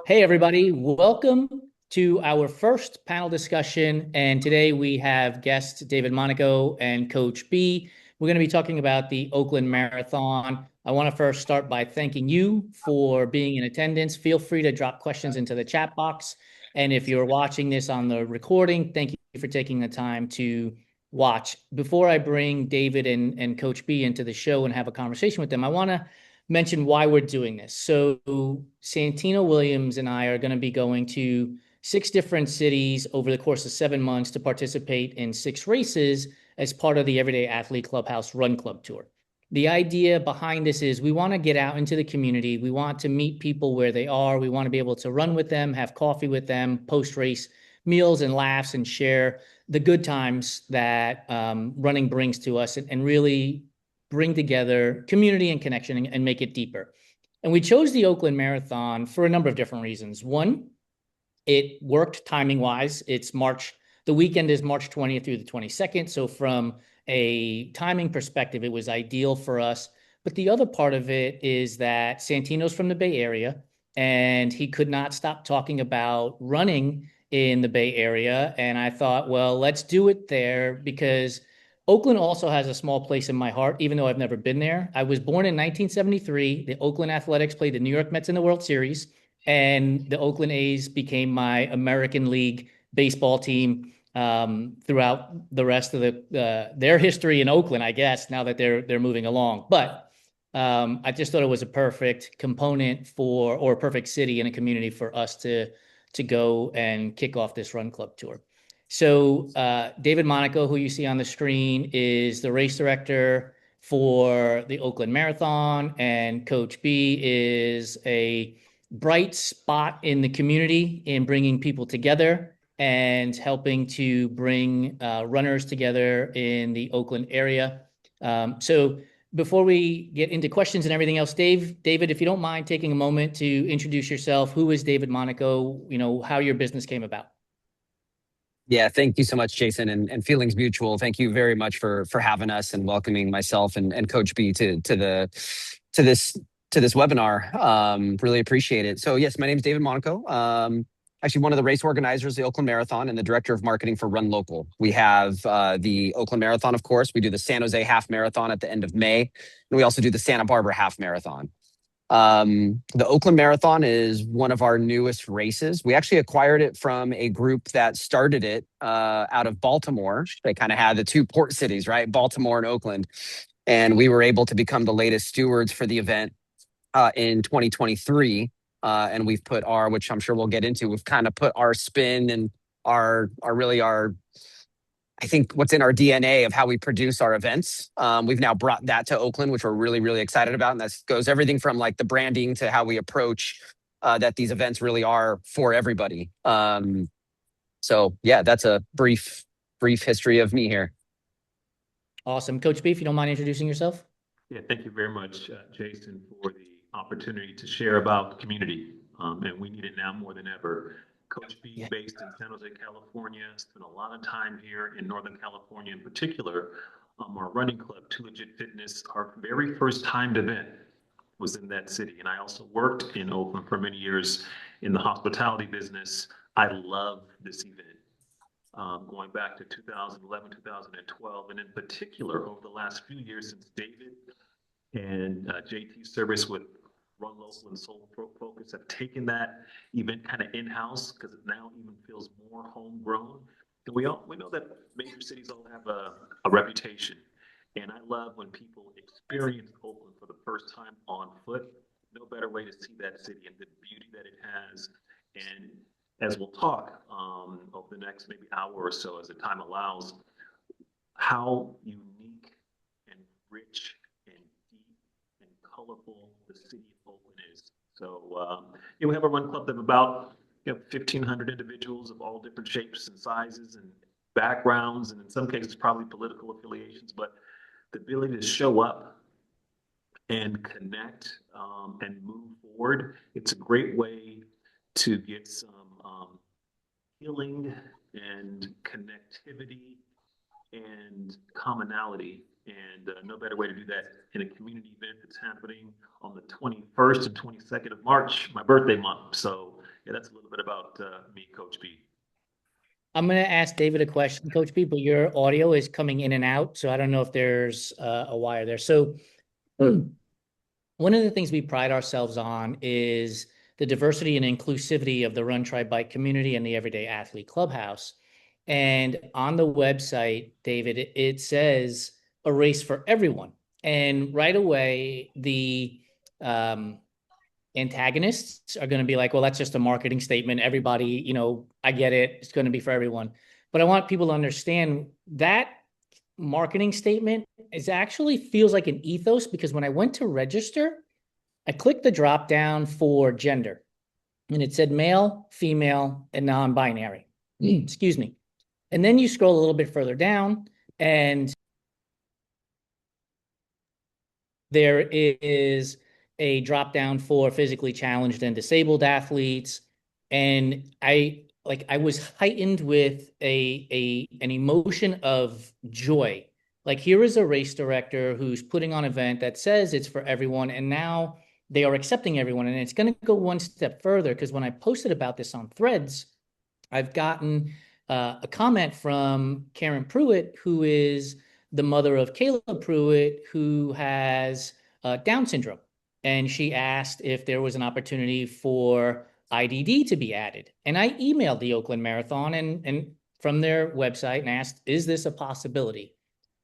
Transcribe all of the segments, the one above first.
Hey, everybody. Welcome to our first panel discussion. And today we have guests David Monico and Coach B. We're going to be talking about the Oakland Marathon. I want to first start by thanking you for being in attendance. Feel free to drop questions into the chat box. And if you're watching this on the recording, thank you for taking the time to watch. Before I bring David and Coach B into the show and have a conversation with them, I want to mention why we're doing this. So Santino Williams and I are going to be going to 6 different cities over the course of 7 months to participate in 6 races as part of the Everyday Athlete Clubhouse Run Club Tour. The idea behind this is we want to get out into the community. We want to meet people where they are. We want to be able to run with them, have coffee with them, post-race meals and laughs, and share the good times that running brings to us, and really bring together community and connection and make it deeper. And we chose the Oakland Marathon for a number of different reasons. One, it worked timing wise. The weekend is March 20th through the 22nd. So from a timing perspective, it was ideal for us. But the other part of it is that Santino's from the Bay Area and he could not stop talking about running in the Bay Area. And I thought, well, let's do it there because Oakland also has a small place in my heart, even though I've never been there. I was born in 1973. The Oakland Athletics played the New York Mets in the World Series, and the Oakland A's became my American League baseball team throughout the rest of their history in Oakland, I guess, now that they're moving along. But I just thought it was a perfect component or a perfect city and a community for us to go and kick off this run club tour. So David Monico, who you see on the screen, is the race director for the Oakland Marathon, and Coach B is a bright spot in the community in bringing people together and helping to bring runners together in the Oakland area. So before we get into questions and everything else, David, if you don't mind taking a moment to introduce yourself, who is David Monico, how your business came about. Yeah, thank you so much, Jason, and feelings mutual. Thank you very much for having us and welcoming myself and Coach B to this webinar. Really appreciate it. So yes, my name is David Monico. Actually one of the race organizers of the Oakland Marathon and the director of marketing for Run Local. We have the Oakland Marathon, of course. We do the San Jose Half Marathon at the end of May, and we also do the Santa Barbara Half Marathon. The Oakland Marathon is one of our newest races. We actually acquired it from a group that started it out of Baltimore. They kind of had the two port cities, right? Baltimore and Oakland. And we were able to become the latest stewards for the event in 2023. And we've put which I'm sure we'll get into, we've kind of put our spin and our I think what's in our DNA of how we produce our events. We've now brought that to Oakland, which we're really, really excited about. And that goes everything from like the branding to how we approach that these events really are for everybody. So yeah, that's a brief history of me here. Awesome. Coach B, if you don't mind introducing yourself. Yeah, thank you very much, Jason, for the opportunity to share about the community. And we need it now more than ever. Coach B, based in San Jose, California, spent a lot of time here in Northern California in particular. Our running club, Too Legit Fitness, our very first timed event was in that city. And I also worked in Oakland for many years in the hospitality business. I love this event. Going back to 2011, 2012, and in particular over the last few years since David and JT Service with Run Local and Soul Focus have taken that event kind of in-house because it now even feels more homegrown. And we know that major cities all have a reputation. And I love when people experience Oakland for the first time on foot. No better way to see that city and the beauty that it has. And as we'll talk over the next maybe hour or so as the time allows, how unique and rich and deep and colorful the city of Oakland is. So we have a run club of about 1,500 individuals of all different shapes and sizes and backgrounds, and in some cases probably political affiliations, but the ability to show up and connect and move forward, it's a great way to get some healing and connectivity and commonality. And no better way to do that in a community event that's happening on the 21st and 22nd of March, my birthday month. So yeah, that's a little bit about me, Coach B. I'm going to ask David a question, Coach B, but your audio is coming in and out, so I don't know if there's a wire there. So one of the things we pride ourselves on is the diversity and inclusivity of the Run Try Bike community and the Everyday Athlete Clubhouse. And on the website, David, it says a race for everyone. And right away, the antagonists are going to be like, well, that's just a marketing statement. Everybody, I get it. It's going to be for everyone. But I want people to understand that marketing statement is actually feels like an ethos, because when I went to register, I clicked the drop down for gender and it said male, female, and non-binary. Excuse me. And then you scroll a little bit further down and there is a drop down for physically challenged and disabled athletes. And I was heightened with an emotion of joy. Like, here is a race director who's putting on an event that says it's for everyone, and now they are accepting everyone. And it's going to go one step further, because when I posted about this on Threads, I've gotten a comment from Karen Pruitt, who is the mother of Caleb Pruitt, who has Down syndrome. And she asked if there was an opportunity for IDD to be added. And I emailed the Oakland Marathon and from their website and asked, is this a possibility?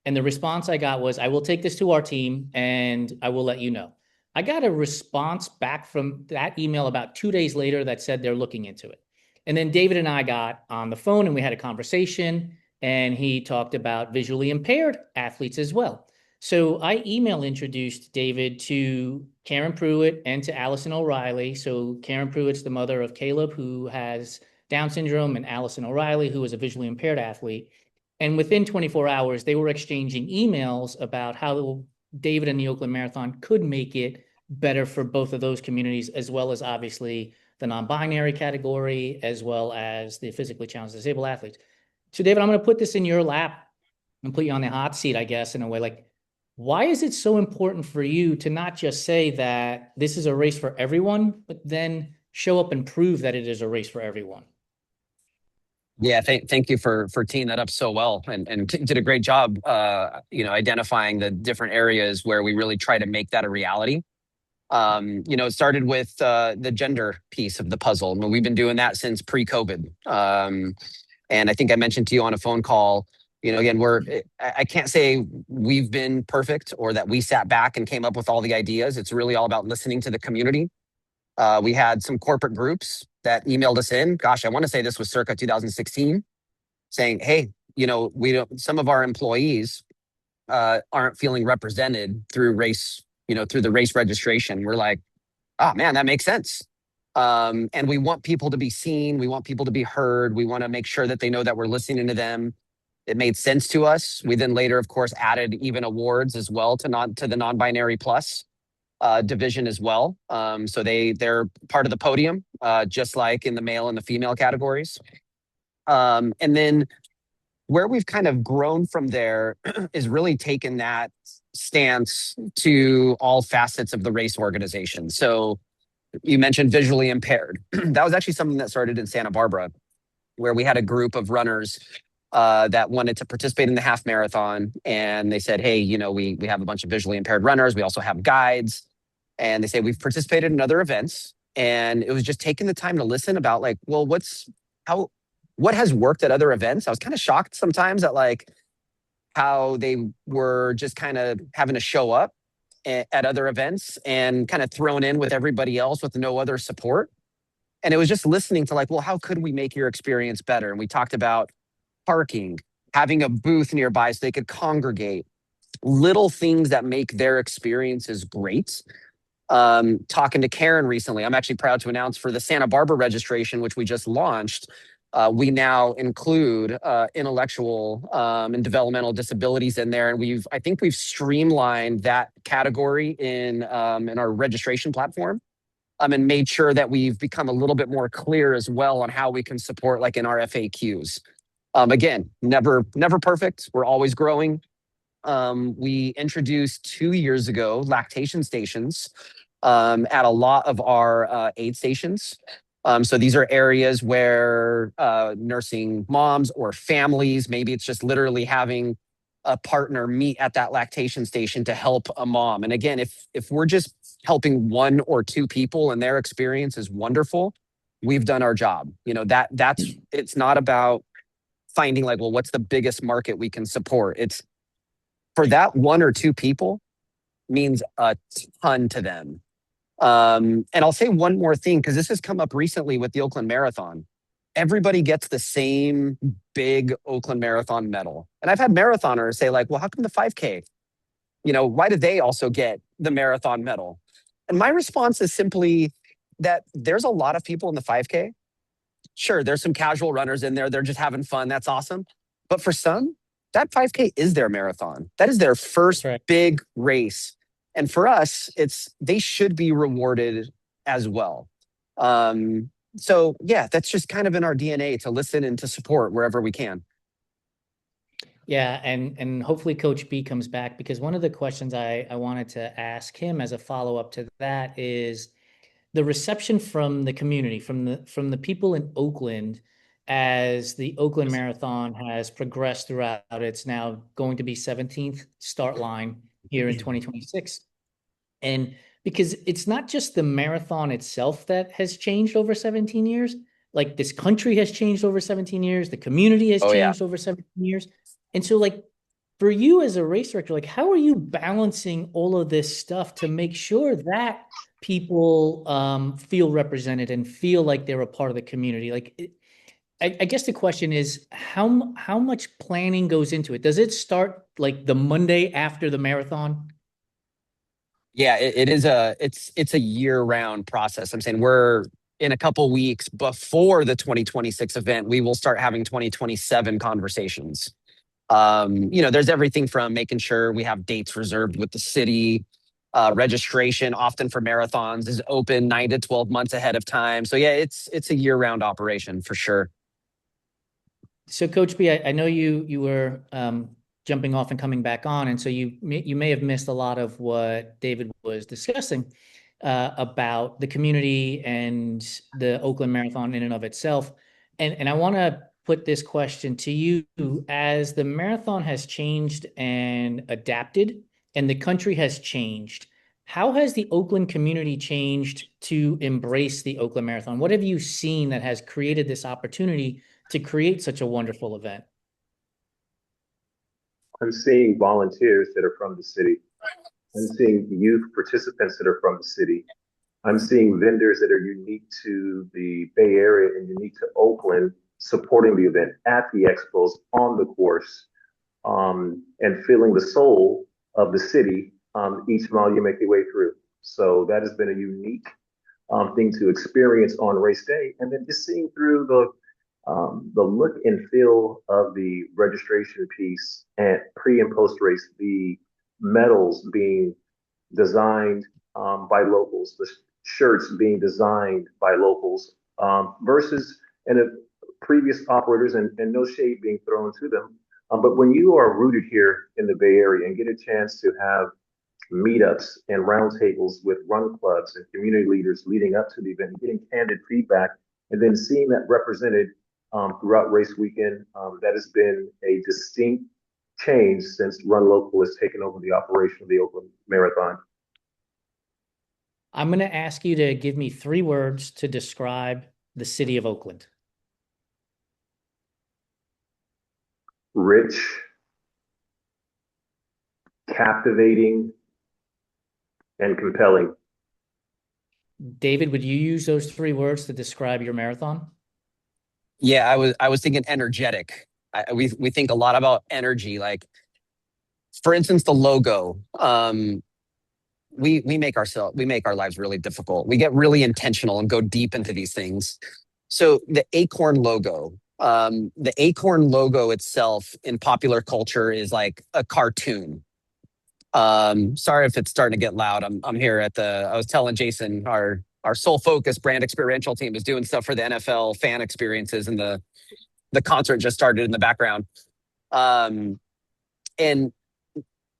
And the response I got was, I will take this to our team and I will let you know. I got a response back from that email about 2 days later that said they're looking into it. And then David and I got on the phone and we had a conversation, and he talked about visually impaired athletes as well. So I email introduced David to Karen Pruitt and to Allison O'Reilly. So Karen Pruitt's the mother of Caleb, who has Down syndrome, and Allison O'Reilly, who is a visually impaired athlete. And within 24 hours, they were exchanging emails about how David and the Oakland Marathon could make it better for both of those communities, as well as obviously the non-binary category, as well as the physically challenged disabled athletes. So David, I'm going to put this in your lap and put you on the hot seat, I guess, in a way. Like, why is it so important for you to not just say that this is a race for everyone, but then show up and prove that it is a race for everyone? Yeah, thank you for teeing that up so well, and did a great job, identifying the different areas where we really try to make that a reality. It started with the gender piece of the puzzle. I mean, we've been doing that since pre-COVID, and I think I mentioned to you on a phone call. Again, I can't say we've been perfect or that we sat back and came up with all the ideas. It's really all about listening to the community. We had some corporate groups that emailed us in. Gosh, I want to say this was circa 2016, saying, hey, some of our employees aren't feeling represented through race, through the race registration. We're like, oh man, that makes sense. And we want people to be seen. We want people to be heard. We want to make sure that they know that we're listening to them. It made sense to us. We then later, of course, added even awards as well to the non-binary plus division as well. So they're part of the podium, just like in the male and the female categories. And then where we've kind of grown from there is really taken that stance to all facets of the race organization. So you mentioned visually impaired. That was actually something that started in Santa Barbara, where we had a group of runners that wanted to participate in the half marathon. And they said, hey, we have a bunch of visually impaired runners. We also have guides. And they say, we've participated in other events. And it was just taking the time to listen about like, well, what has worked at other events. I was kind of shocked sometimes at like how they were just kind of having to show up at other events and kind of thrown in with everybody else with no other support. And it was just listening to like, well, how could we make your experience better? And we talked about parking, having a booth nearby so they could congregate, little things that make their experiences great. Talking to Karen recently, I'm actually proud to announce for the Santa Barbara registration, which we just launched, we now include intellectual and developmental disabilities in there. And I think we've streamlined that category in our registration platform. And made sure that we've become a little bit more clear as well on how we can support, like in our FAQs. Again, never perfect. We're always growing. We introduced 2 years ago lactation stations at a lot of our aid stations. So these are areas where nursing moms or families, maybe it's just literally having a partner meet at that lactation station to help a mom. And again, if we're just helping one or two people and their experience is wonderful, we've done our job. That's it's not about finding like, well, what's the biggest market we can support? It's for that one or two people means a ton to them. And I'll say one more thing, because this has come up recently with the Oakland Marathon. Everybody gets the same big Oakland Marathon medal. And I've had marathoners say like, well, how come the 5K? Why do they also get the marathon medal? And my response is simply that there's a lot of people in the 5K. Sure, there's some casual runners in there. They're just having fun. That's awesome. But for some, that 5K is their marathon. That is their first big race. And for us, they should be rewarded as well. So yeah, that's just kind of in our DNA to listen and to support wherever we can. Yeah, and hopefully Coach B comes back, because one of the questions I wanted to ask him as a follow-up to that is the reception from the community, from the people in Oakland, as the Oakland Marathon has progressed throughout. It's now going to be 17th start line here in 2026. And because it's not just the marathon itself that has changed over 17 years, like this country has changed over 17 years, the community has changed over 17 years. And so like for you as a race director, like how are you balancing all of this stuff to make sure that people feel represented and feel like they're a part of the community? Like I guess the question is how much planning goes into it? Does it start like the Monday after the marathon? Yeah, it's a year-round process. I'm saying we're in a couple weeks before the 2026 event, we will start having 2027 conversations. There's everything from making sure we have dates reserved with the city. Registration, often for marathons, is open 9 to 12 months ahead of time. So yeah, it's a year-round operation for sure. So Coach B, I know you were jumping off and coming back on, and so you may have missed a lot of what David was discussing about the community and the Oakland Marathon in and of itself. And I want to put this question to you: as the marathon has changed and adapted, and the country has changed, how has the Oakland community changed to embrace the Oakland Marathon? What have you seen that has created this opportunity to create such a wonderful event? I'm seeing volunteers that are from the city. I'm seeing youth participants that are from the city. I'm seeing vendors that are unique to the Bay Area and unique to Oakland supporting the event at the expos on the course, and feeling the soul of the city each mile you make your way through. So that has been a unique thing to experience on race day. And then just seeing through the look and feel of the registration piece and pre and post race, the medals being designed by locals, the shirts being designed by locals, versus and previous operators, and no shade being thrown to them. But when you are rooted here in the Bay Area and get a chance to have meetups and roundtables with run clubs and community leaders leading up to the event, getting candid feedback, and then seeing that represented throughout race weekend, that has been a distinct change since Run Local has taken over the operation of the Oakland Marathon. I'm going to ask you to give me 3 words to describe the city of Oakland. Rich, captivating, and compelling. David, would you use those 3 words to describe your marathon? Yeah, I was thinking energetic. We think a lot about energy. Like, for instance, the logo. We make our lives really difficult. We get really intentional and go deep into these things. So the acorn logo. The acorn logo itself in popular culture is like a cartoon. Sorry if it's starting to get loud. I'm here I was telling Jason, our sole focus brand experiential team is doing stuff for the NFL fan experiences, and the concert just started in the background. And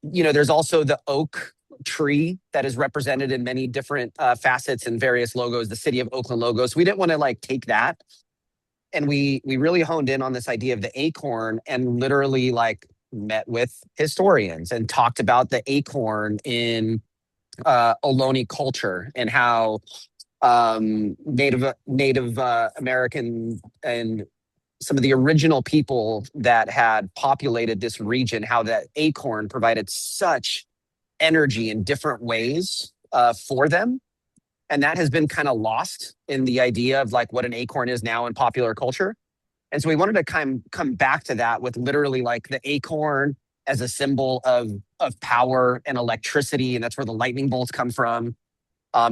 there's also the oak tree that is represented in many different facets and various logos, the city of Oakland logos. We didn't want to like take that, and we really honed in on this idea of the acorn and literally like met with historians and talked about the acorn in Ohlone culture and how Native American and some of the original people that had populated this region, how that acorn provided such energy in different ways for them. And that has been kind of lost in the idea of like what an acorn is now in popular culture. And so we wanted to come back to that with literally like the acorn as a symbol of power and electricity. And that's where the lightning bolts come from.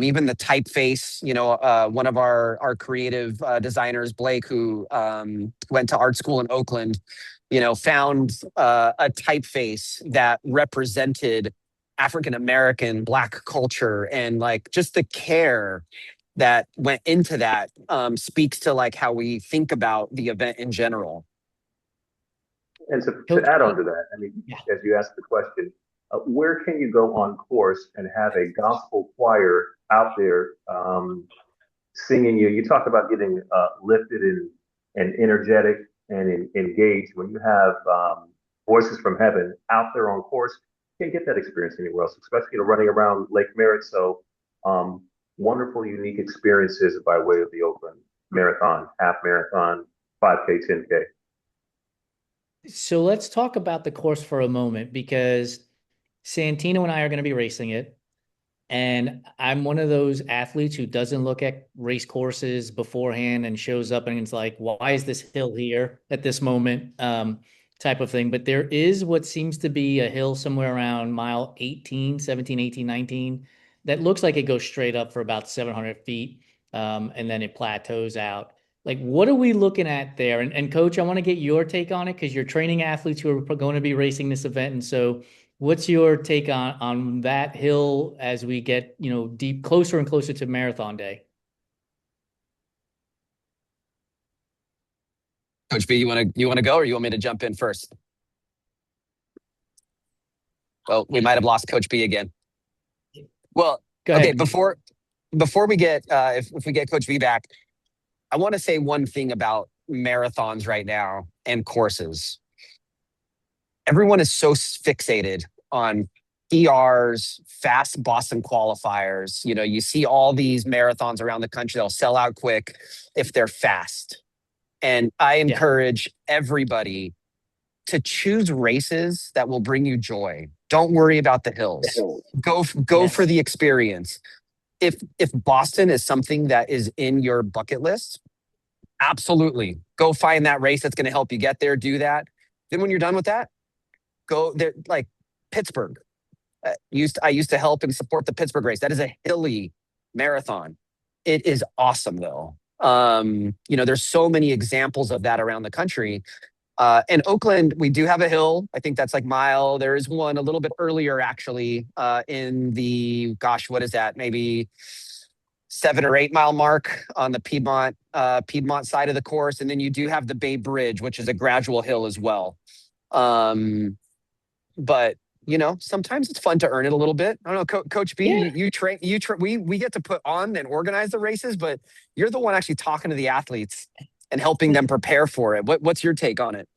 Even the typeface, one of our creative designers, Blake, who went to art school in Oakland, found a typeface that represented African-American Black culture, and like just the care that went into that speaks to like how we think about the event in general. And to add on to that, I mean, as you asked the question, where can you go on course and have a gospel choir out there singing you? You talk about getting lifted and energetic and engaged. When you have voices from heaven out there on course, you can't get that experience anywhere else, especially running around Lake Merritt. So wonderful, unique experiences by way of the Oakland Marathon, half marathon, 5K, 10K. So let's talk about the course for a moment, because Santino and I are going to be racing it. And I'm one of those athletes who doesn't look at race courses beforehand and shows up and it's like, why is this hill here at this moment? Type of thing. But there is what seems to be a hill somewhere around mile 18, 17, 18, 19, that looks like it goes straight up for about 700 feet. And then it plateaus out. Like, what are we looking at there? And Coach, I want to get your take on it, because you're training athletes who are going to be racing this event. And so what's your take on that hill as we get, deep, closer and closer to marathon day? Coach B, you want to go, or you want me to jump in first? Well, we might have lost Coach B again. Well, okay, before we get, if we get Coach B back, I want to say one thing about marathons right now and courses. Everyone is so fixated on PRs, fast Boston qualifiers. You see all these marathons around the country, they'll sell out quick if they're fast. And I encourage everybody to choose races that will bring you joy. Don't worry about the hills. Go for the experience. If Boston is something that is in your bucket list, absolutely go find that race that's going to help you get there. Do that. Then when you're done with that, go there. Like Pittsburgh, I used to help and support the Pittsburgh race. That is a hilly marathon. It is awesome though. There's so many examples of that around the country. In Oakland, we do have a hill. I think that's like mile. There is one a little bit earlier, actually, in the, what is that? Maybe 7 or 8 mile mark on the Piedmont side of the course. And then you do have the Bay Bridge, which is a gradual hill as well. But sometimes it's fun to earn it a little bit. I don't know, Coach B, you train, we get to put on and organize the races, but you're the one actually talking to the athletes and helping them prepare for it. What's your take on it?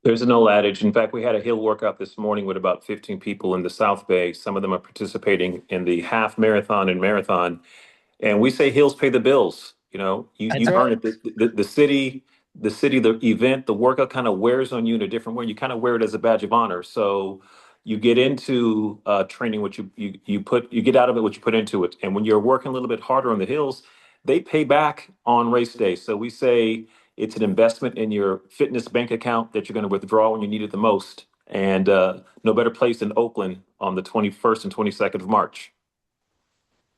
There's an old adage. In fact, we had a hill workout this morning with about 15 people in the South Bay. Some of them are participating in the half marathon and marathon. And we say hills pay the bills. You earn it. The city, the event, the workout kind of wears on you in a different way. You kind of wear it as a badge of honor. So you get into training what you get out of it what you put into it. And when you're working a little bit harder on the hills, they pay back on race day. So we say it's an investment in your fitness bank account that you're going to withdraw when you need it the most. And no better place than Oakland on the 21st and 22nd of March.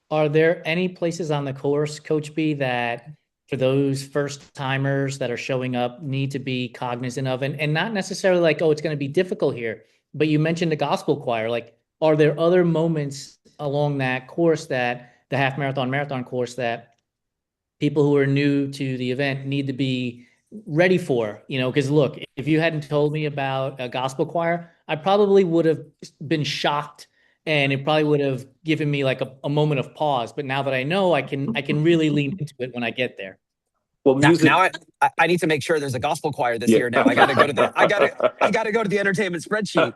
Are there any places on the course, Coach B, that for those first timers that are showing up need to be cognizant of? And not necessarily like, oh, it's going to be difficult here, but you mentioned the gospel choir. Like, are there other moments along that course, that the half marathon course, that people who are new to the event need to be ready for? Because look, if you hadn't told me about a gospel choir, I probably would have been shocked and it probably would have given me like a moment of pause. But now that I know, I can really lean into it when I get there. Well, music. Now I need to make sure there's a gospel choir this year. Now I got to go to the entertainment spreadsheet.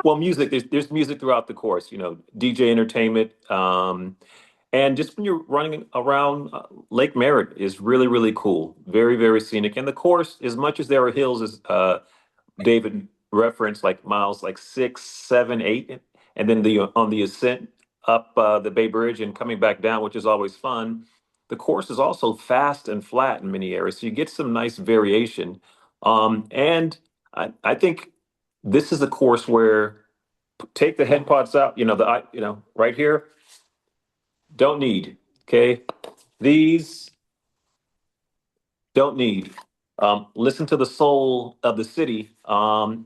Well, music. There's music throughout the course. DJ entertainment. And just when you're running around Lake Merritt is really, really cool. Very, very scenic. And the course, as much as there are hills, as David referenced, like miles like 6, 7, 8, and then on the ascent up the Bay Bridge and coming back down, which is always fun. The course is also fast and flat in many areas, so you get some nice variation. And I think this is a course where take the head pods out. Right here. Don't need. Okay, these don't need. Listen to the soul of the city,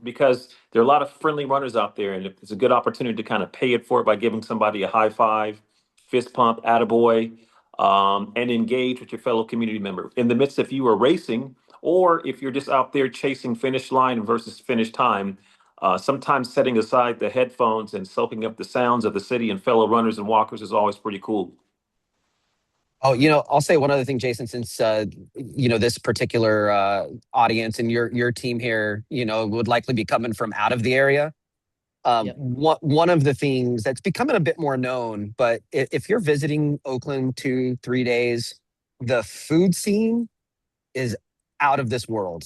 because there are a lot of friendly runners out there, and it's a good opportunity to kind of pay it forward by giving somebody a high five, fist pump, attaboy, and engage with your fellow community member. In the midst of you are racing, or if you're just out there chasing finish line versus finish time, sometimes setting aside the headphones and soaking up the sounds of the city and fellow runners and walkers is always pretty cool. Oh, I'll say one other thing, Jason, since this particular audience and your team here, would likely be coming from out of the area. Yep. One of the things that's becoming a bit more known, but if you're visiting Oakland 2-3 days, the food scene is out of this world.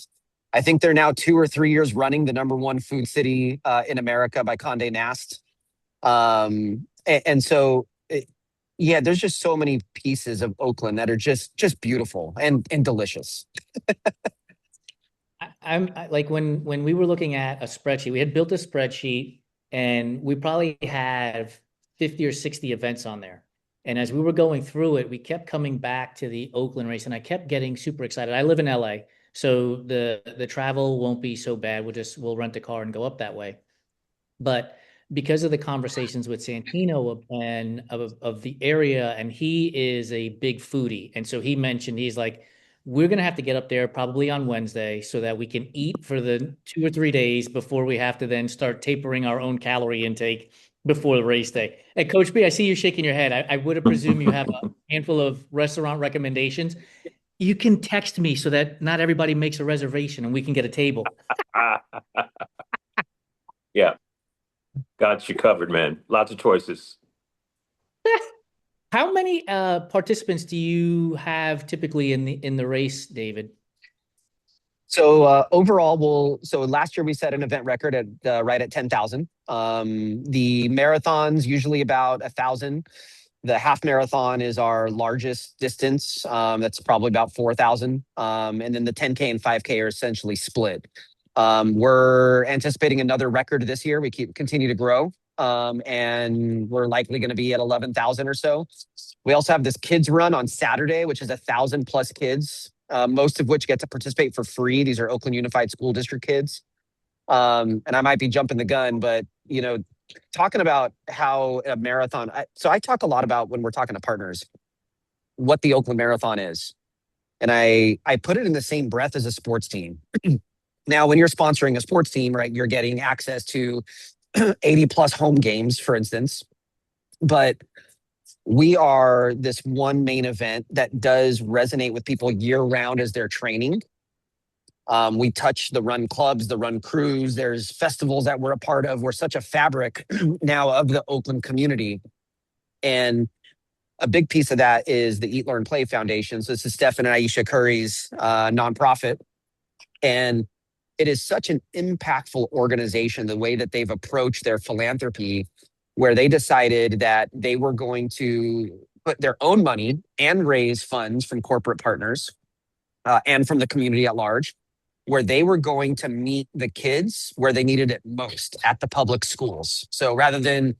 I think they're now 2 or 3 years running the #1 food city in America by Condé Nast. And so yeah, there's just so many pieces of Oakland that are just beautiful and delicious. I'm like when we were looking at a spreadsheet, we had built a spreadsheet and we probably have 50 or 60 events on there. And as we were going through it, we kept coming back to the Oakland race and I kept getting super excited. I live in LA, so the travel won't be so bad. We'll rent a car and go up that way. But because of the conversations with Santino and of the area, and he is a big foodie. And so he mentioned, he's like, we're going to have to get up there probably on Wednesday so that we can eat for the 2 or 3 days before we have to then start tapering our own calorie intake before the race day. And Coach B, I see you shaking your head. I would have presumed you have a handful of restaurant recommendations. You can text me so that not everybody makes a reservation and we can get a table. Yeah. Got you covered, man. Lots of choices. How many participants do you have typically in the race, David? So overall, so last year we set an event record at right at 10,000. The marathon's usually about 1,000. The half marathon is our largest distance. That's probably about 4,000. And then the 10K and 5K are essentially split. We're anticipating another record this year. We continue to grow. And we're likely going to be at 11,000 or so. We also have this kids run on Saturday, which is 1,000 plus kids, most of which get to participate for free. These are Oakland Unified School District kids. And I might be jumping the gun, but talking about how a marathon. So I talk a lot about when we're talking to partners, what the Oakland Marathon is. And I put it in the same breath as a sports team. Now, when you're sponsoring a sports team, right, you're getting access to 80 plus home games, for instance. But we are this one main event that does resonate with people year round as they're training. We touch the run clubs, the run crews. There's festivals that we're a part of. We're such a fabric now of the Oakland community. And a big piece of that is the Eat, Learn, Play Foundation. So this is Steph and Aisha Curry's nonprofit. And it is such an impactful organization, the way that they've approached their philanthropy, where they decided that they were going to put their own money and raise funds from corporate partners and from the community at large, where they were going to meet the kids where they needed it most, at the public schools. So rather than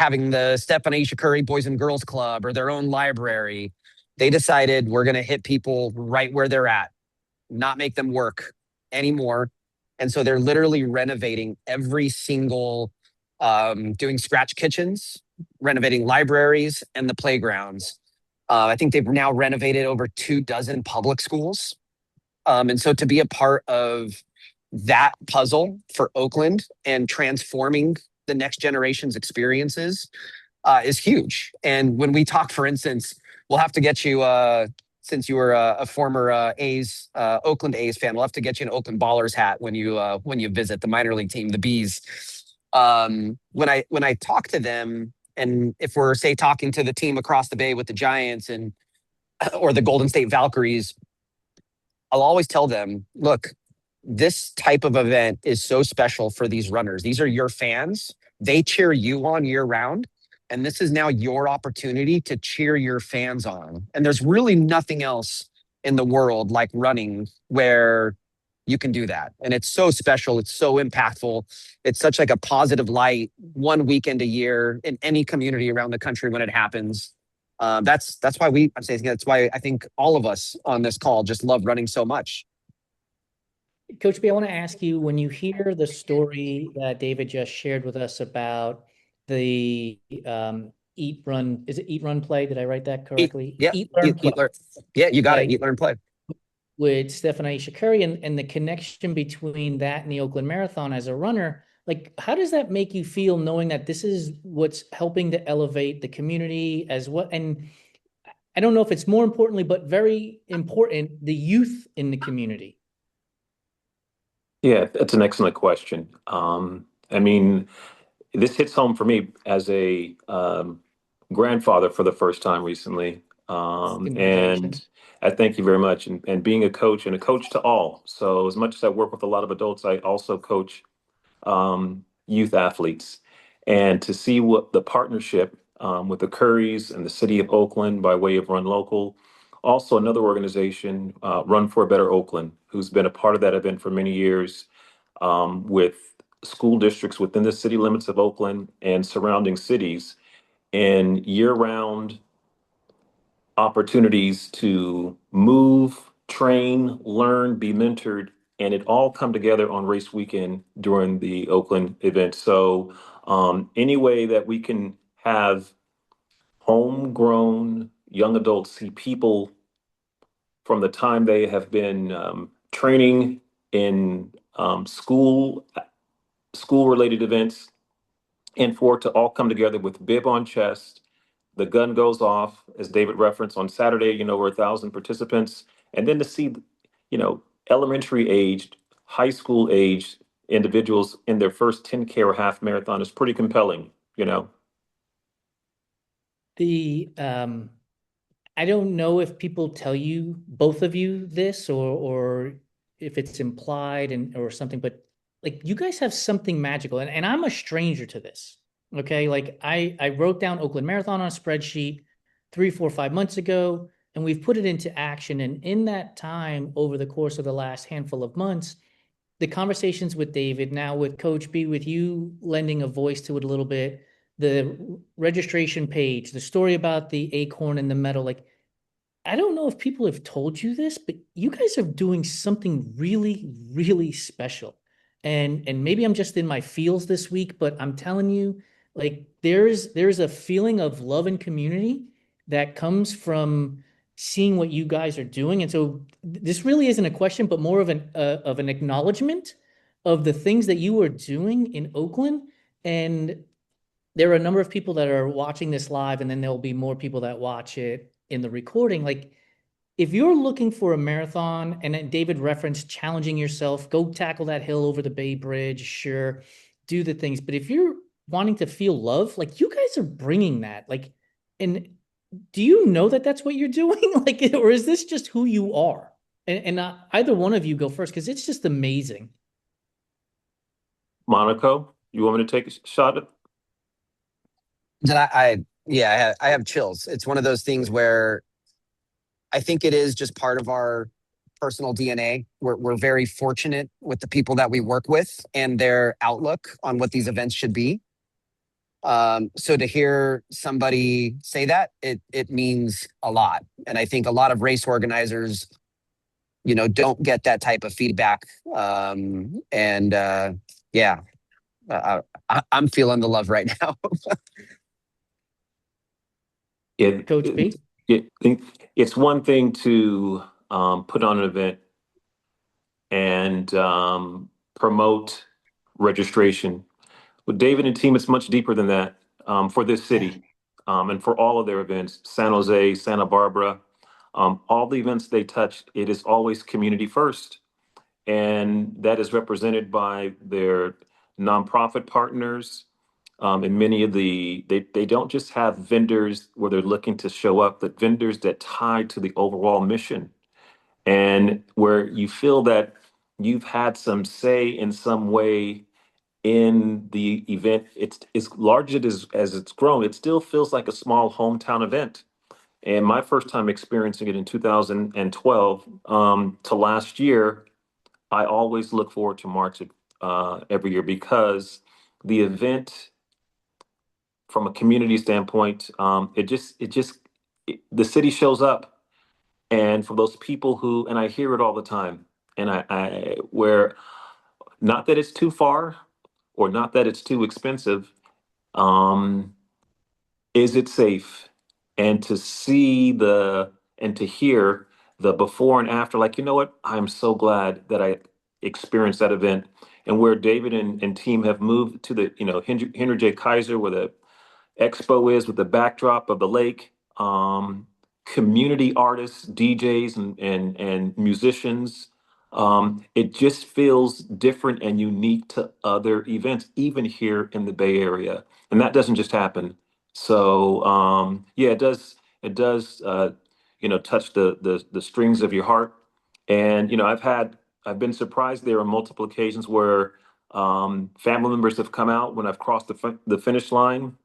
having the Steph and Aisha Curry Boys and Girls Club or their own library, they decided we're going to hit people right where they're at, not make them work anymore. And so they're literally renovating every single, doing scratch kitchens, renovating libraries and the playgrounds. I think they've now renovated over 24 public schools. And so to be a part of that puzzle for Oakland and transforming the next generation's experiences is huge. And when we talk, for instance, we'll have to get you, since you were a former A's, Oakland A's fan, we'll have to get you an Oakland Ballers hat when you visit the minor league team, the Bees. When I talk to them, and if we're, say, talking to the team across the bay with the Giants or the Golden State Valkyries, I'll always tell them, look, this type of event is so special for these runners. These are your fans. They cheer you on year round. And this is now your opportunity to cheer your fans on. And there's really nothing else in the world like running where you can do that. And it's so special. It's so impactful. It's such like a positive light one weekend a year in any community around the country when it happens. That's why that's why I think all of us on this call just love running so much. Coach B, I want to ask you, when you hear the story that David just shared with us about the Eat, Run, is it Eat, Run, Play? Did I write that correctly? Eat, Learn, Play. Yeah, you got it. Eat, Learn, Play. With Stephen Aisha Curry and the connection between that and the Oakland Marathon as a runner, like, how does that make you feel knowing that this is what's helping to elevate the community as well? And I don't know if it's more importantly, but very important, the youth in the community. Yeah, that's an excellent question. I mean, this hits home for me as a grandfather for the first time recently. And I thank you very much. And being a coach and a coach to all. So as much as I work with a lot of adults, I also coach youth athletes. And to see what the partnership with the Currys and the city of Oakland by way of Run Local, also another organization, Run for a Better Oakland, who's been a part of that event for many years, with school districts within the city limits of Oakland and surrounding cities, and year-round opportunities to move, train, learn, be mentored, and it all come together on race weekend during the Oakland event. So any way that we can have homegrown young adults see people from the time they have been training in school related events, and for it to all come together with bib on chest. The gun goes off, as David referenced on Saturday, we're 1,000 participants. And then to see, elementary aged, high school aged individuals in their first 10K or half marathon is pretty compelling. I don't know if people tell you, both of you, this, or if it's implied or something, but like, you guys have something magical, and I'm a stranger to this. Okay, like I wrote down Oakland Marathon on a spreadsheet 3, 4, 5 months ago, and we've put it into action. And in that time, over the course of the last handful of months, the conversations with David, now with Coach B, with you lending a voice to it a little bit, the registration page, the story about the acorn and the medal, like, I don't know if people have told you this, but you guys are doing something really, really special. And maybe I'm just in my feels this week, but I'm telling you, like, there's a feeling of love and community that comes from seeing what you guys are doing. And so this really isn't a question, but more of an acknowledgement of the things that you are doing in Oakland. And there are a number of people that are watching this live, and then there'll be more people that watch it in the recording. Like, if you're looking for a marathon, and David referenced challenging yourself, go tackle that hill over the Bay Bridge, sure, do the things. But if you're wanting to feel love, like, you guys are bringing that. Like, and do you know that that's what you're doing? Like, or is this just who you are? And either one of you go first, because it's just amazing. Monaco, you want me to take a shot at? I have chills. It's one of those things where I think it is just part of our personal DNA. We're very fortunate with the people that we work with and their outlook on what these events should be. So to hear somebody say that, it means a lot. And I think a lot of race organizers, don't get that type of feedback. I'm feeling the love right now. Coach B? It's one thing to put on an event and promote registration With David and team, it's much deeper than that for this city and for all of their events, San Jose, Santa Barbara, all the events they touch, it is always community first. And that is represented by their nonprofit partners. And many of they don't just have vendors where they're looking to show up, but vendors that tie to the overall mission and where you feel that you've had some say in some way in the event. It's as large as it's grown, it still feels like a small hometown event. And my first time experiencing it in 2012 to last year, I always look forward to March every year because the event, from a community standpoint, the city shows up, and for those people who, and I hear it all the time, and I where not that it's too far or not that it's too expensive, um, is it safe? And to see and to hear the before and after, like, you know what? I'm so glad that I experienced that event. And where David and team have moved to the, Henry J. Kaiser, where the expo is with the backdrop of the lake, community artists, DJs, and musicians. It just feels different and unique to other events, even here in the Bay Area. And that doesn't just happen. So yeah, it does touch the strings of your heart. And I've been surprised. There are multiple occasions where family members have come out when I've crossed the finish line.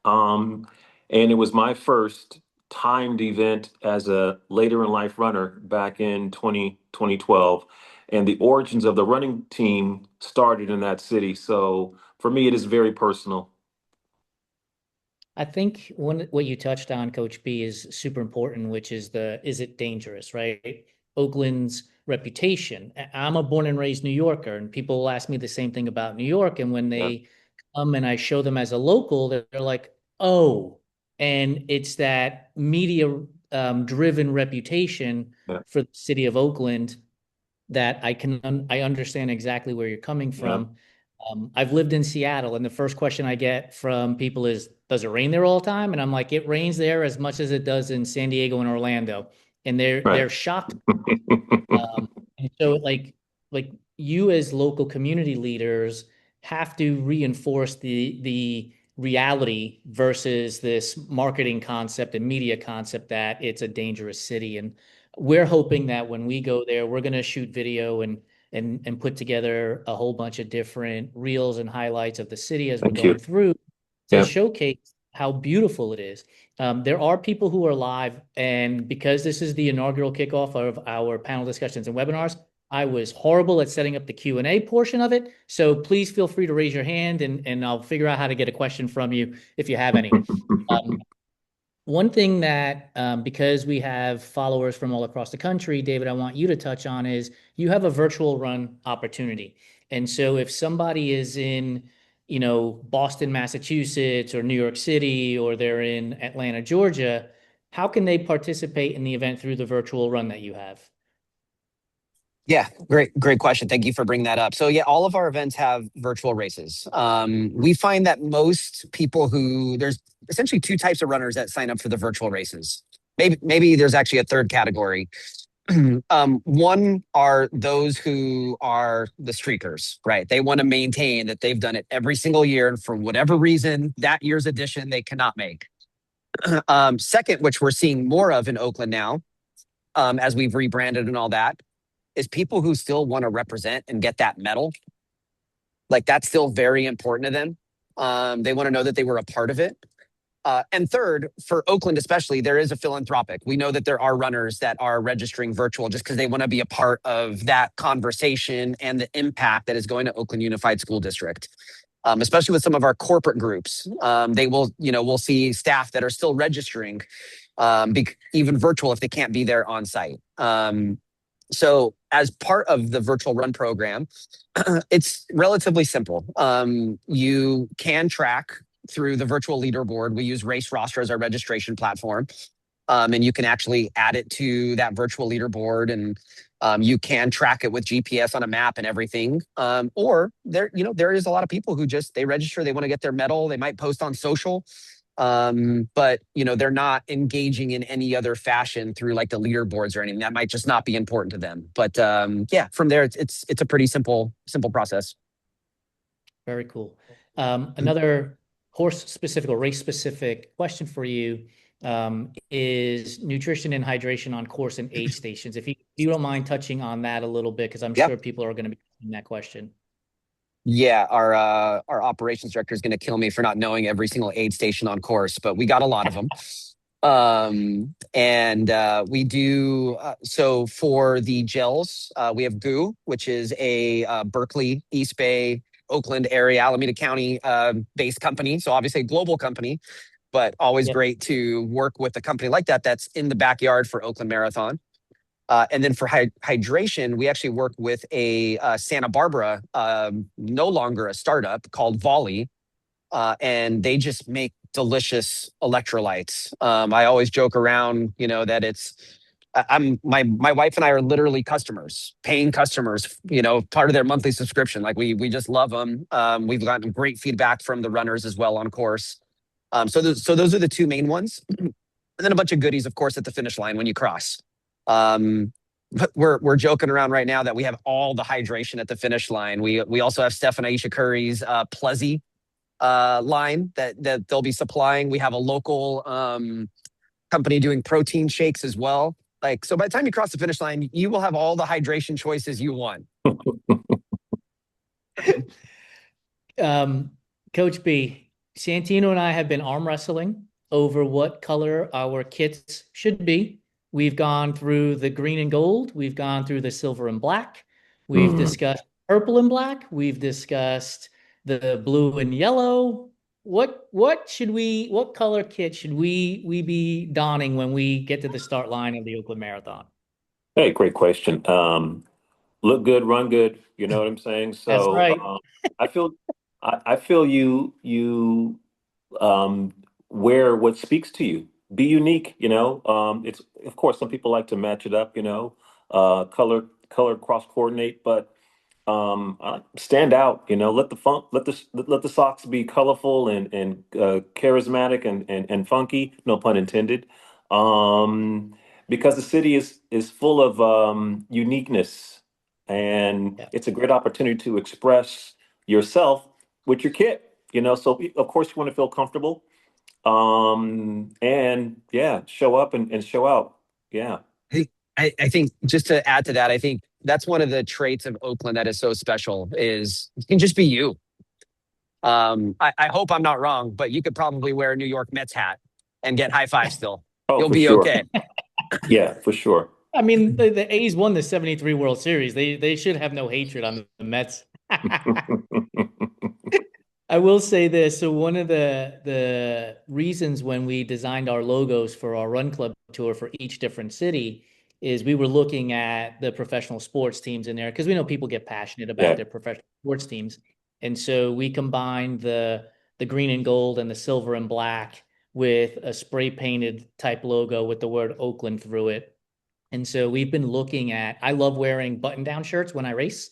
Um, and it was my first timed event as a later in life runner back in 2012. And the origins of the running team started in that city. So for me, it is very personal. I think what you touched on, Coach B, is super important, which is is it dangerous, right? Oakland's reputation. I'm a born and raised New Yorker, and people will ask me the same thing about New York. And when Yeah. they come and I show them as a local, they're like, oh, and it's that media driven reputation Yeah. for the city of Oakland that I understand exactly where you're coming Yeah. from. I've lived in Seattle, and the first question I get from people is, "Does it rain there all the time?" And I'm like, "It rains there as much as it does in San Diego and Orlando," and they're Right. shocked. And so, like you as local community leaders have to reinforce the reality versus this marketing concept and media concept that it's a dangerous city. And we're hoping that when we go there, we're going to shoot video and put together a whole bunch of different reels and highlights of the city as we're Thank you. going through to Yeah. showcase how beautiful it is. There are people who are live, and because this is the inaugural kickoff of our panel discussions and webinars, I was horrible at setting up the Q&A portion of it. So please feel free to raise your hand, and I'll figure out how to get a question from you if you have any. One thing that, because we have followers from all across the country, David, I want you to touch on is you have a virtual run opportunity. And so if somebody is in, Boston, Massachusetts, or New York City, or they're in Atlanta, Georgia, how can they participate in the event through the virtual run that you have? Yeah, great question. Thank you for bringing that up. So yeah, all of our events have virtual races. We find that most people there's essentially two types of runners that sign up for the virtual races. Maybe there's actually a third category. One are those who are the streakers, right? They want to maintain that they've done it every single year, and for whatever reason, that year's edition they cannot make. Second, which we're seeing more of in Oakland now, as we've rebranded and all that, is people who still want to represent and get that medal. Like, that's still very important to them. They want to know that they were a part of it. And third, for Oakland especially, there is a philanthropic. We know that there are runners that are registering virtual just because they want to be a part of that conversation and the impact that is going to Oakland Unified School District. Especially with some of our corporate groups, we'll see staff that are still registering, even virtual if they can't be there on site. So as part of the virtual run program, it's relatively simple. You can track through the virtual leaderboard. We use Race Roster as our registration platform. and you can actually add it to that virtual leaderboard, and you can track it with GPS on a map and everything. Or there is a lot of people who just, they register, they want to get their medal, they might post on social, but they're not engaging in any other fashion through like the leaderboards or anything. That might just not be important to them. But yeah, from there, it's a pretty simple process. Very cool. Another horse specific or race specific question for you is nutrition and hydration on course and aid stations. If you don't mind touching on that a little bit, because I'm sure people are going to be asking that question. Yeah, our operations director is going to kill me for not knowing every single aid station on course, but we got a lot of them. We do, so for the gels, we have GOO, which is a Berkeley, East Bay, Oakland area, Alameda County based company. So obviously a global company, but always great to work with a company like that that's in the backyard for Oakland Marathon. And then for hydration, we actually work with a Santa Barbara, no longer a startup, called Volley. And they just make delicious electrolytes. I always joke around, that it's, my wife and I are literally customers, paying customers, part of their monthly subscription. Like we just love them. We've gotten great feedback from the runners as well on course. So those are the two main ones. And then a bunch of goodies, of course, at the finish line when you cross. But we're joking around right now that we have all the hydration at the finish line. We also have Steph and Aisha Curry's Plezzy line that they'll be supplying. We have a local company doing protein shakes as well. So by the time you cross the finish line, you will have all the hydration choices you want. Coach B, Santino and I have been arm wrestling over what color our kits should be. We've gone through the green and gold. We've gone through the silver and black. We've discussed purple and black. We've discussed the blue and yellow. What color kit should we be donning when we get to the start line of the Oakland Marathon? Hey, great question. Look good, run good. You know what I'm saying? So that's right. I feel you wear what speaks to you. Be unique. It's, of course, some people like to match it up. Color cross coordinate, but stand out. Let the socks be colorful and charismatic and funky. No pun intended. Because the city is full of uniqueness, and it's a great opportunity to express yourself with your kit. So of course you want to feel comfortable, and show up and show out. Yeah. I think just to add to that, I think that's one of the traits of Oakland that is so special is you can just be you. I hope I'm not wrong, but you could probably wear a New York Mets hat and get high five still. You'll be okay. Yeah, for sure. I mean, the A's won the 73 World Series. They should have no hatred on the Mets. I will say this. So one of the reasons when we designed our logos for our Run Club tour for each different city is we were looking at the professional sports teams in there because we know people get passionate about their professional sports teams. And so we combined the green and gold and the silver and black with a spray painted type logo with the word Oakland through it. And so we've been looking at, I love wearing button down shirts when I race.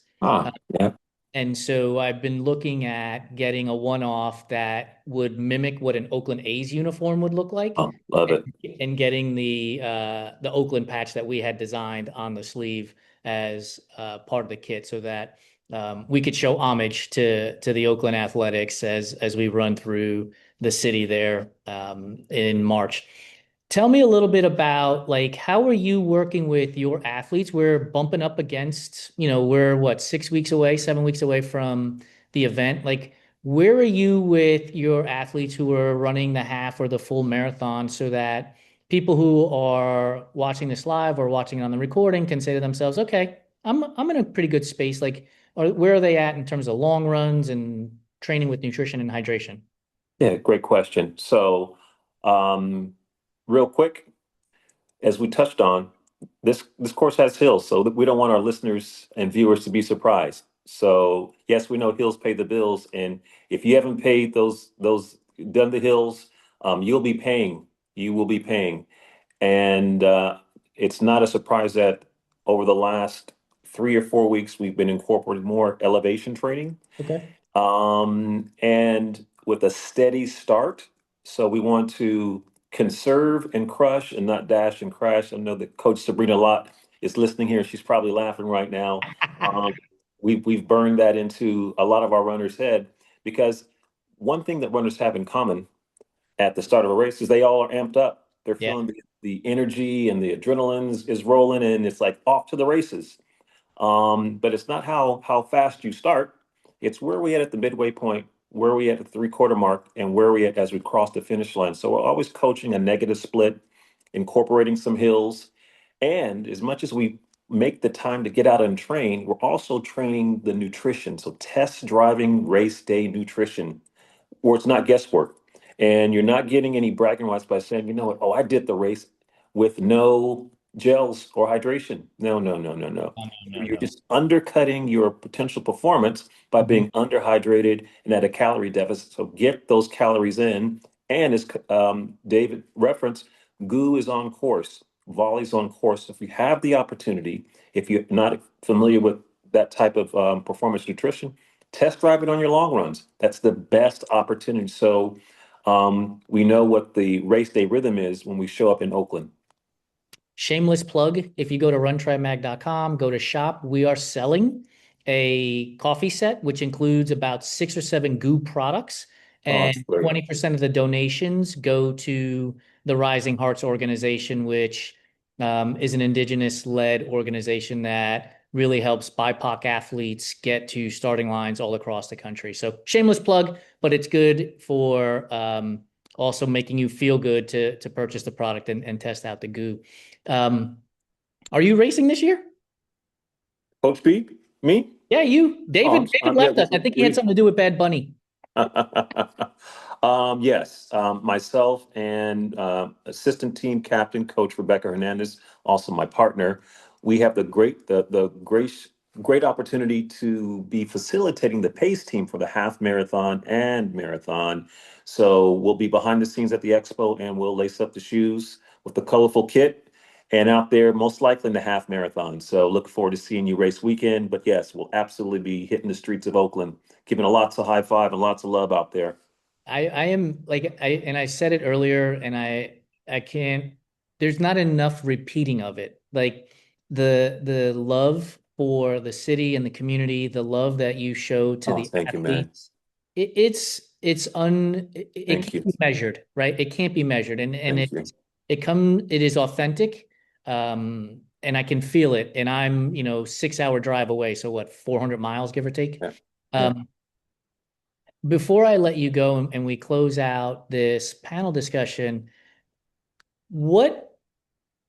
And so I've been looking at getting a one-off that would mimic what an Oakland A's uniform would look like. Oh, love it. And getting the Oakland patch that we had designed on the sleeve as part of the kit so that we could show homage to the Oakland Athletics as we run through the city there in March. Tell me a little bit about how are you working with your athletes? We're bumping up against, we're 6 weeks away, 7 weeks away from the event. Where are you with your athletes who are running the half or the full marathon so that people who are watching this live or watching it on the recording can say to themselves, okay, I'm in a pretty good space. Where are they at in terms of long runs and training with nutrition and hydration? Yeah, great question. So, real quick, as we touched on, this course has hills, so we don't want our listeners and viewers to be surprised. So yes, we know hills pay the bills, and if you haven't paid those done the hills, you will be paying. And it's not a surprise that over the last 3 or 4 weeks, we've been incorporating more elevation training. Okay. And with a steady start. So we want to conserve and crush and not dash and crash. I know that Coach Sabrina Lott is listening here. She's probably laughing right now. Um, we've burned that into a lot of our runners' head because one thing that runners have in common at the start of a race is they all are amped up. They're Yeah. feeling the energy and the adrenaline is rolling and it's like off to the races. But it's not how fast you start. It's where we at the midway point, where we at the 3/4 mark, and where we at as we cross the finish line. So we're always coaching a negative split, incorporating some hills, and as much as we make the time to get out and train, we're also training the nutrition. So test driving race day nutrition, where it's not guesswork. And you're not getting any bragging rights by saying, you know what, oh, I did the race with no gels or hydration. No, no, no, no, no. No, no, You're no. just undercutting your potential performance by Mhm. being underhydrated and at a calorie deficit. So get those calories in. And as David referenced, GU is on course, volley's on course. If you have the opportunity, if you're not familiar with that type of performance nutrition, test drive it on your long runs. That's the best opportunity. So we know what the race day rhythm is when we show up in Oakland. Shameless plug. If you go to runtrimag.com, go to shop, we are selling a coffee set, which includes about 6 or 7 GU products. Oh, And that's great. 20% of the donations go to the Rising Hearts organization, which is an indigenous-led organization that really helps BIPOC athletes get to starting lines all across the country. So shameless plug, but it's good for also making you feel good to purchase the product and test out the GU. Are you racing this year? Coach B, me? Yeah, you. Oh, David yeah, left us. I think he had something to do with Bad Bunny. Yes, myself and assistant team captain, Coach Rebecca Hernandez, also my partner. We have the great opportunity to be facilitating the pace team for the half marathon and marathon. So we'll be behind the scenes at the expo and we'll lace up the shoes with the colorful kit and out there most likely in the half marathon. So look forward to seeing you race weekend. But yes, we'll absolutely be hitting the streets of Oakland, giving lots of high five and lots of love out there. I am like I said it earlier and I can't there's not enough repeating of it. Like the love for the city and the community, the love that you show to Oh, the thank you, man. athletes, it Thank can't you. be measured, right? It can't be measured and Thank you. it is authentic. And I can feel it. And I'm, 6 hour drive away. So what, 400 miles, give or take? Yeah. Yeah. Um, Before I let you go and we close out this panel discussion, what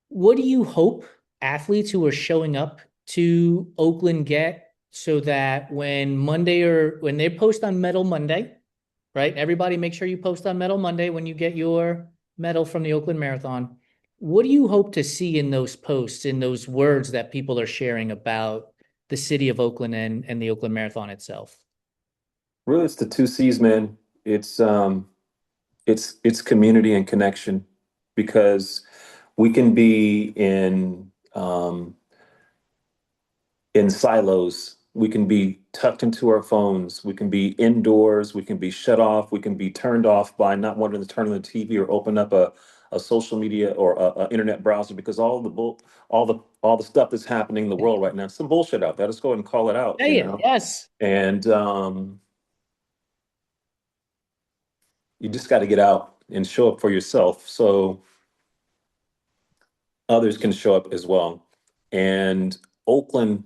what do you hope athletes who are showing up to Oakland get so that when they post on Medal Monday, right? Everybody make sure you post on Medal Monday when you get your medal from the Oakland Marathon. What do you hope to see in those posts, in those words that people are sharing about the city of Oakland and the Oakland Marathon itself? Really, it's the two C's, man. It's community and connection because we can be in silos. We can be tucked into our phones. We can be indoors. We can be shut off. We can be turned off by not wanting to turn on the TV or open up a social media or a internet browser because all the stuff that's happening in the world right now, some bullshit out there. Let's go ahead and call it out, Say it, yes. And you just got to get out and show up for yourself so others can show up as well. And Oakland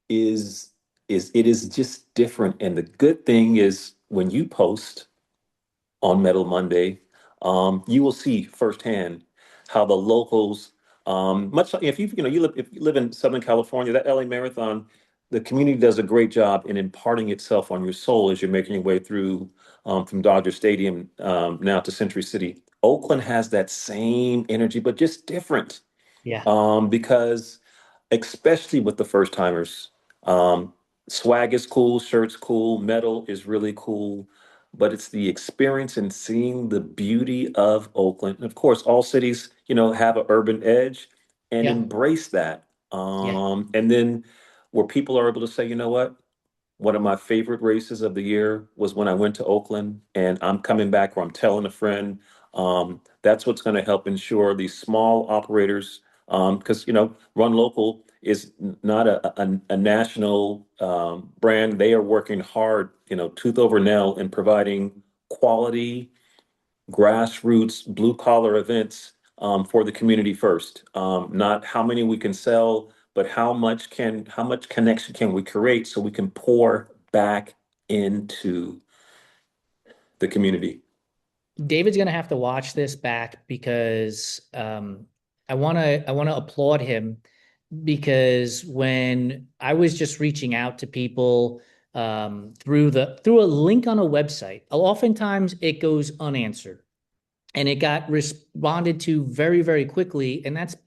is it is just different. And the good thing is when you post on Metal Monday, you will see firsthand how the locals, much like if you live in Southern California, that LA Marathon, the community does a great job in imparting itself on your soul as you're making your way through from Dodger Stadium now to Century City. Oakland has that same energy, but just different Yeah. because especially with the first timers. Swag is cool, shirts cool, metal is really cool. but it's the experience and seeing the beauty of Oakland. And of course, all cities, have an urban edge and Yeah. embrace that. Yeah. And then where people are able to say, you know what? One of my favorite races of the year was when I went to Oakland, and I'm coming back, or I'm telling a friend. That's what's going to help ensure these small operators, because Run Local is not a national brand. They are working hard, tooth over nail in providing quality grassroots blue collar events for the community first. Not how many we can sell, but how much connection can we create so we can pour back into the community. David's gonna have to watch this back because I wanna applaud him because when I was just reaching out to people through a link on a website, oftentimes it goes unanswered and it got responded to very, very quickly. And that's,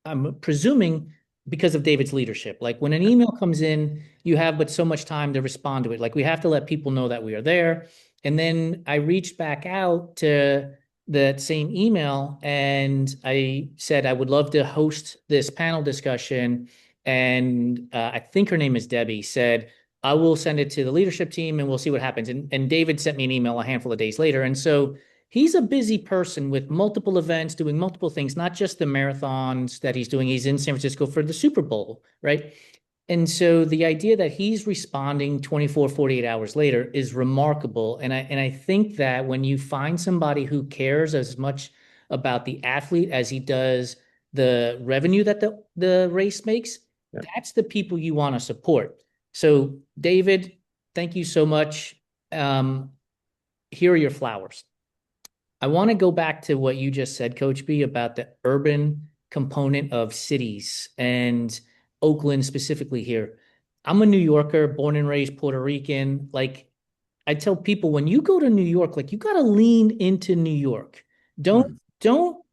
I'm presuming, because of David's leadership. Like when an email comes in, you have but so much time to respond to it. Like we have to let people know that we are there. And then I reached back out to that same email and I said I would love to host this panel discussion. And I think her name is Debbie, said, I will send it to the leadership team and we'll see what happens. And David sent me an email a handful of days later. And so he's a busy person with multiple events, doing multiple things, not just the marathons that he's doing. He's in San Francisco for the Super Bowl, right? And so the idea that he's responding 24, 48 hours later is remarkable. And I think that when you find somebody who cares as much about the athlete as he does the revenue that the race makes, Yeah. that's the people you want to support. So, David, thank you so much. Here are your flowers. I want to go back to what you just said, Coach B, about the urban component of cities and Oakland specifically here. I'm a New Yorker, born and raised Puerto Rican. Like I tell people, when you go to New York, like you got to lean into New York. Don't, Mhm. don't,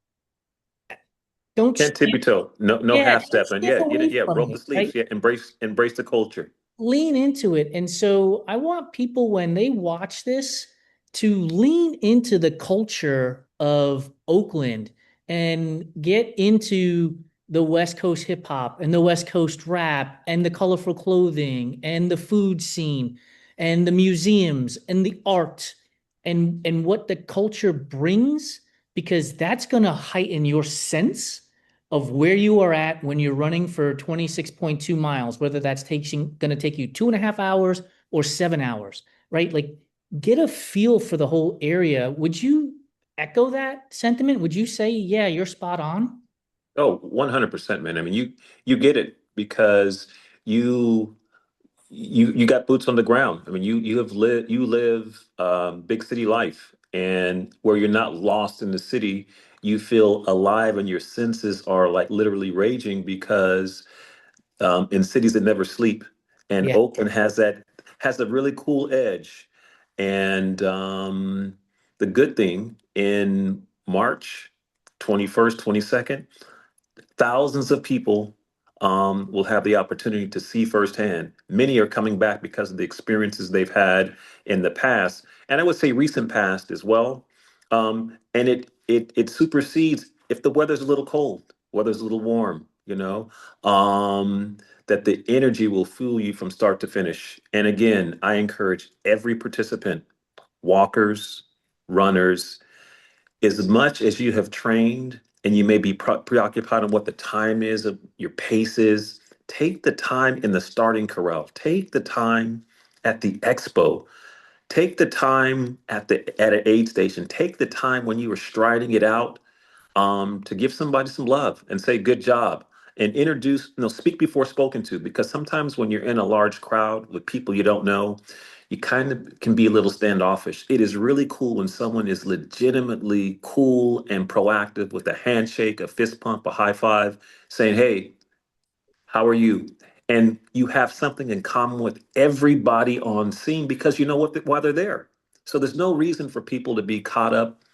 don't Can't stand, tippy toe. No yeah, half don't stepping. step Yeah, away yeah. from Roll up the it, sleeves. right? Yeah, embrace the culture. Lean into it. And so I want people when they watch this to lean into the culture of Oakland and get into the West Coast hip hop and the West Coast rap and the colorful clothing and the food scene and the museums and the art and what the culture brings, because that's going to heighten your sense of where you are at when you're running for 26.2 miles, whether that's going to take you 2.5 hours or 7 hours, right? Like get a feel for the whole area. Would you echo that sentiment? Would you say, yeah, you're spot on? Oh, 100%, man. I mean, you get it because you you got boots on the ground. I mean, you live big city life, and where you're not lost in the city, you feel alive, and your senses are like literally raging because in cities that never sleep, and Yeah. Oakland has a really cool edge. And the good thing in March 21st, 22nd. Thousands of people will have the opportunity to see firsthand. Many are coming back because of the experiences they've had in the past, and I would say recent past as well. And it supersedes if the weather's a little cold, weather's a little warm, that the energy will fuel you from start to finish. And again, I encourage every participant, walkers, runners, as much as you have trained and you may be preoccupied on what the time is of your pace is, take the time in the starting corral, take the time at the expo, take the time at an aid station, take the time when you were striding it out, to give somebody some love and say good job and introduce, speak before spoken to, because sometimes when you're in a large crowd with people you don't know, you kind of can be a little standoffish. It is really cool when someone is legitimately cool and proactive with a handshake, a fist pump, a high five, saying, hey, how are you? And you have something in common with everybody on scene because you know why they're there. So there's no reason for people to be caught up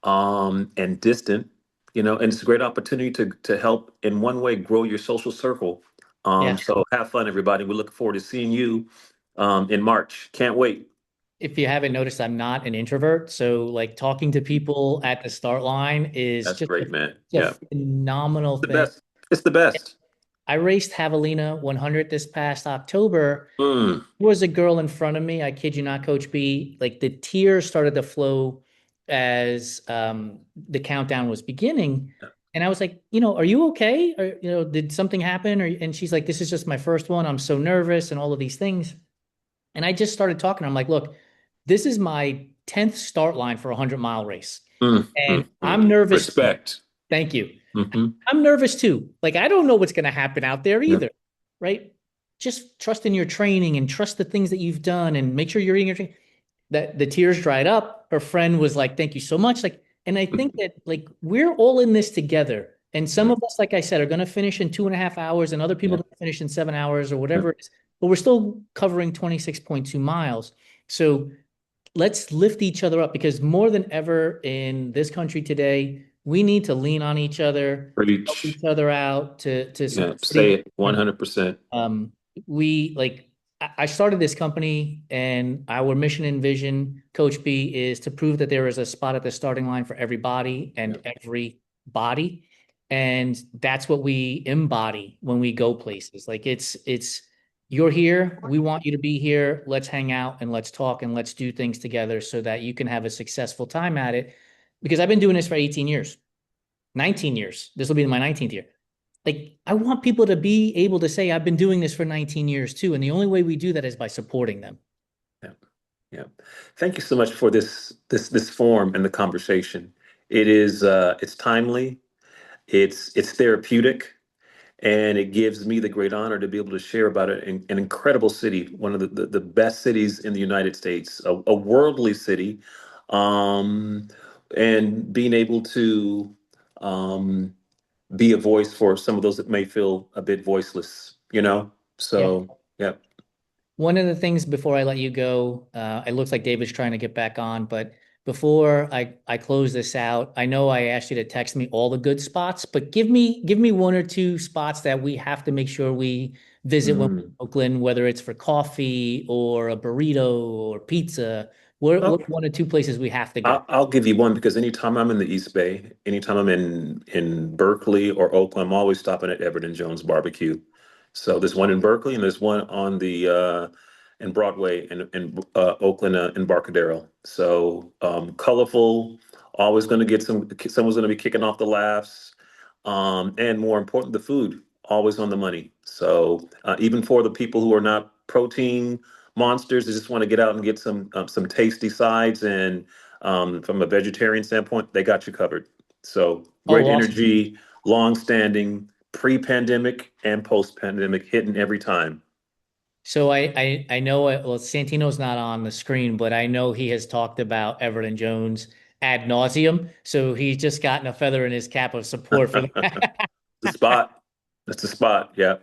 and distant, and it's a great opportunity to help in one way grow your social circle. Yeah. So have fun, everybody. We look forward to seeing you in March. Can't wait. if you haven't noticed, I'm not an introvert. So like talking to people at the start line is That's just great, man. a Yeah. phenomenal The thing. best. It's the best. I raced Javelina 100 this past October. Mm. There was a girl in front of me. I kid you not, Coach B. Like the tears started to flow as the countdown was beginning. And I was like, are you okay? Or, did something happen? And she's like, this is just my first one. I'm so nervous and all of these things. And I just started talking. I'm like, look, this is my 10th start line for a 100-mile race. Mm, And mm, I'm mm. nervous. Respect. Thank you. Mm-hmm. I'm nervous too. Like, I don't know what's going to happen out there Yeah. either, right? Just trust in your training and trust the things that you've done and make sure you're eating your training. That the tears dried up. Her friend was like, thank you so much. Like, and I think that like we're all in this together. And some of us, like I said, are going to finish in 2.5 hours and other people are going to finish in 7 hours or whatever it is. But we're still covering 26.2 miles. So let's lift each other up because more than ever in this country today, we need to lean on each other, help Preach. each other out to Yeah. support. Say it 100%. We like I started this company and our mission and vision, Coach B, is to prove that there is a spot at the starting line for everybody and every body. And that's what we embody when we go places. Like it's you're here, we want you to be here. Let's hang out and let's talk and let's do things together so that you can have a successful time at it. Because I've been doing this for 18 years, 19 years. This will be my 19th year. Like I want people to be able to say, I've been doing this for 19 years too. And the only way we do that is by supporting them. Yeah. Yeah. Thank you so much for this forum and the conversation. It is it's timely, it's therapeutic, and it gives me the great honor to be able to share about an incredible city, one of the best cities in the United States, a worldly city, um, and being able to be a voice for some of those that may feel a bit voiceless, So, yeah. One of the things before I let you go, it looks like David's trying to get back on, but before I close this out, I know I asked you to text me all the good spots, but give me one or two spots that we have to make sure we visit when we're in Oakland, whether it's for coffee or a burrito or pizza. What one or two places we have to go? I'll give you one because anytime I'm in the East Bay, anytime I'm in Berkeley or Oakland, I'm always stopping at Everett and Jones Barbecue. So there's one in Berkeley and there's one on the in Broadway in Oakland, Embarcadero. So colorful, always going to get someone's going to be kicking off the laughs, and more important, the food always on the money. So even for the people who are not protein monsters, they just want to get out and get some tasty sides, and from a vegetarian standpoint, they got you covered. So great Awesome. energy, long-standing, pre-pandemic and post-pandemic, hitting every time. So I know well Santino's not on the screen, but I know he has talked about Everett and Jones ad nauseum. So he's just gotten a feather in his cap of support for that. The spot. That's the spot. Yeah.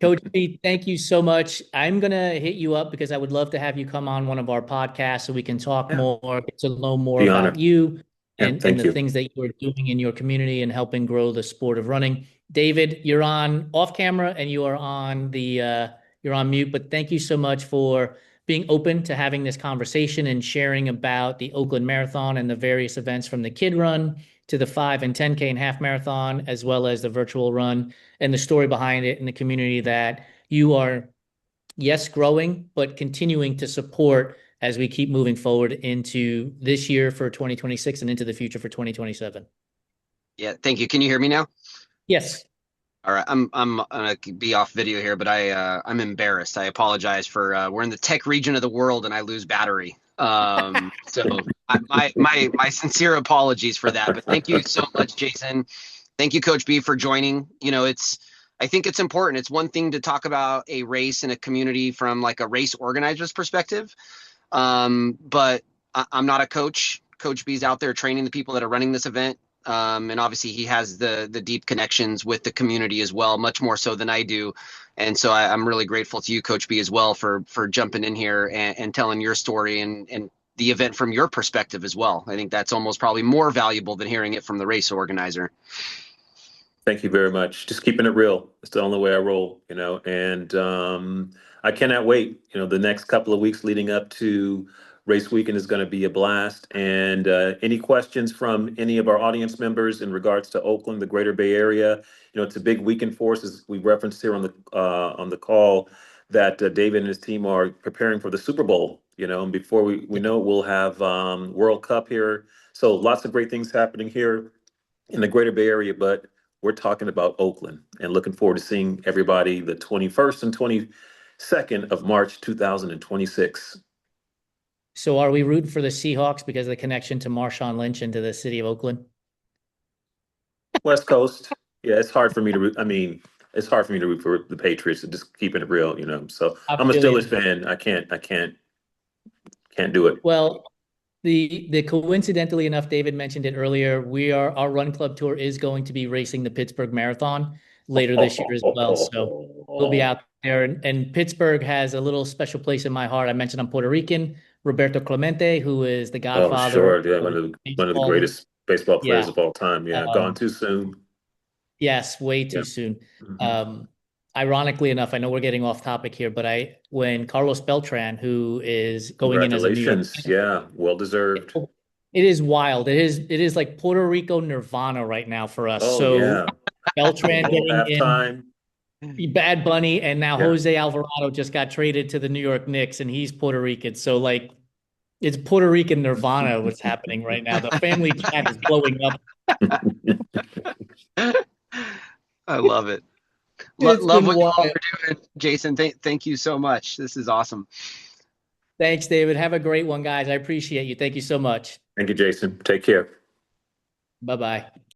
Coach B, thank you so much. I'm gonna hit you up because I would love to have you come on one of our podcasts so we can talk more, get to know more Be about honored. you Yeah, and thank the you. things that you are doing in your community and helping grow the sport of running. David, you're on off camera and you are on you're on mute, but thank you so much for being open to having this conversation and sharing about the Oakland Marathon and the various events from the kid run to the 5 and 10K and half marathon, as well as the virtual run and the story behind it and the community that you are, yes, growing, but continuing to support as we keep moving forward into this year for 2026 and into the future for 2027. Yeah, thank you. Can you hear me now? Yes. All right, I'm gonna be off video here, but I'm embarrassed. I apologize for we're in the tech region of the world and I lose battery. My sincere apologies for that. But thank you so much, Jason. Thank you, Coach B, for joining. I think it's important. It's one thing to talk about a race in a community from like a race organizer's perspective, but I'm not a coach. Coach B's out there training the people that are running this event. And obviously he has the deep connections with the community as well, much more so than I do. And so I'm really grateful to you, Coach B, as well for jumping in here and telling your story and the event from your perspective as well. I think that's almost probably more valuable than hearing it from the race organizer. Thank you very much. Just keeping it real. It's the only way I roll, and I cannot wait. You know, the next couple of weeks leading up to race weekend is going to be a blast. And any questions from any of our audience members in regards to Oakland, the Greater Bay Area? You know, it's a big weekend for us, as we referenced here on the call, that David and his team are preparing for the Super Bowl. You know, and before we know it, we'll have World Cup here. So lots of great things happening here in the Greater Bay Area, but we're talking about Oakland and looking forward to seeing everybody the 21st and 22nd of March, 2026. So are we rooting for the Seahawks because of the connection to Marshawn Lynch into the city of Oakland? West Coast. Yeah, it's hard for me to root. I mean, it's hard for me to root for the Patriots, just keeping it real, you know. So I'm a Steelers fan. I can't do it. Well, the coincidentally enough, David mentioned it earlier. Our run club tour is going to be racing the Pittsburgh Marathon later this year as well. So we'll be out there, and Pittsburgh has a little special place in my heart. I mentioned I'm Puerto Rican. Roberto Clemente, who is the godfather. Oh, sure. Yeah, one of the greatest baseball players of all time. Yeah, gone too soon. Yes, way too soon. Ironically enough, I know we're getting off topic here, but when Carlos Beltran, who is going in as a New York, yeah, well deserved. It is wild. It is like Puerto Rico Nirvana right now for us. Oh, so yeah. Beltran getting halftime. Bad Bunny, and now Jose Alvarado just got traded to the New York Knicks, and he's Puerto Rican. So like, it's Puerto Rican Nirvana what's happening right now. The family chat is blowing up. I love it. Love what you all are doing, Jason. Thank you so much. This is awesome. Thanks, David. Have a great one, guys. I appreciate you. Thank you so much. Thank you, Jason. Take care. Bye-bye.